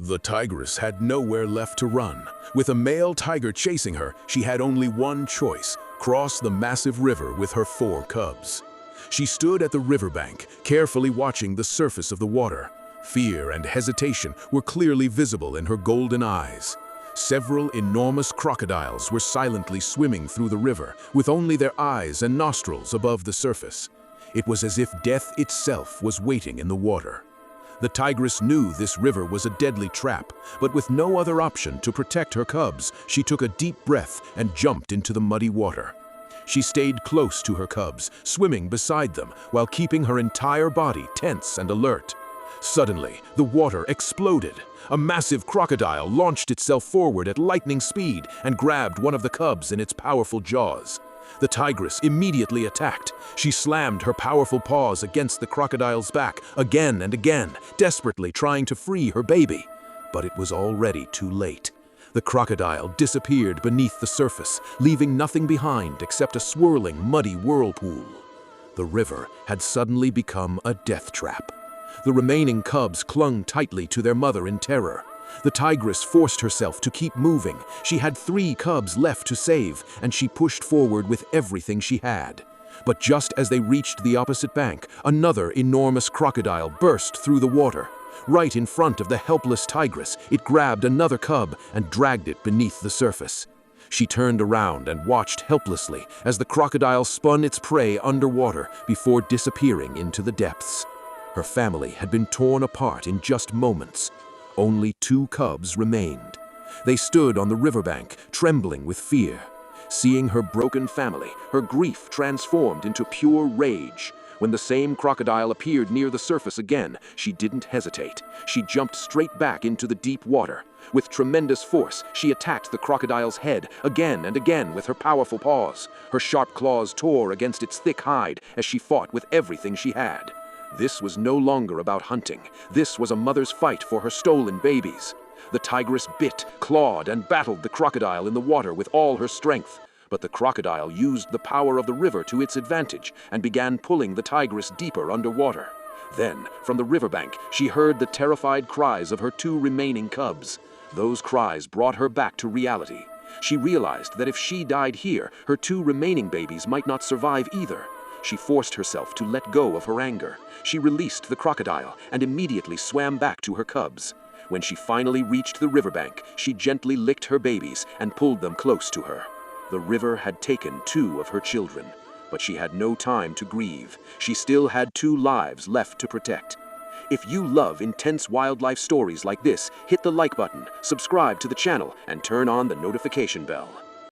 The tigress had nowhere left to run. With a male tiger chasing her, she had only one choice: cross the massive river with her 4 cubs. She stood at the riverbank, carefully watching the surface of the water. Fear and hesitation were clearly visible in her golden eyes. Several enormous crocodiles were silently swimming through the river, with only their eyes and nostrils above the surface. It was as if death itself was waiting in the water. The tigress knew this river was a deadly trap, but with no other option to protect her cubs, she took a deep breath and jumped into the muddy water. She stayed close to her cubs, swimming beside them while keeping her entire body tense and alert. Suddenly, the water exploded. A massive crocodile launched itself forward at lightning speed and grabbed one of the cubs in its powerful jaws. The tigress immediately attacked. She slammed her powerful paws against the crocodile's back again and again, desperately trying to free her baby. But it was already too late. The crocodile disappeared beneath the surface, leaving nothing behind except a swirling, muddy whirlpool. The river had suddenly become a death trap. The remaining cubs clung tightly to their mother in terror. The tigress forced herself to keep moving. She had 3 cubs left to save, and she pushed forward with everything she had. But just as they reached the opposite bank, another enormous crocodile burst through the water. Right in front of the helpless tigress, it grabbed another cub and dragged it beneath the surface. She turned around and watched helplessly as the crocodile spun its prey underwater before disappearing into the depths. Her family had been torn apart in just moments. Only 2 cubs remained. They stood on the riverbank, trembling with fear. Seeing her broken family, her grief transformed into pure rage. When the same crocodile appeared near the surface again, she didn't hesitate. She jumped straight back into the deep water. With tremendous force, she attacked the crocodile's head again and again with her powerful paws. Her sharp claws tore against its thick hide as she fought with everything she had. This was no longer about hunting. This was a mother's fight for her stolen babies. The tigress bit, clawed, and battled the crocodile in the water with all her strength. But the crocodile used the power of the river to its advantage and began pulling the tigress deeper underwater. Then, from the riverbank, she heard the terrified cries of her 2 remaining cubs. Those cries brought her back to reality. She realized that if she died here, her 2 remaining babies might not survive either. She forced herself to let go of her anger. She released the crocodile and immediately swam back to her cubs. When she finally reached the riverbank, she gently licked her babies and pulled them close to her. The river had taken 2 of her children, but she had no time to grieve. She still had 2 lives left to protect. If you love intense wildlife stories like this, hit the like button, subscribe to the channel, and turn on the notification bell.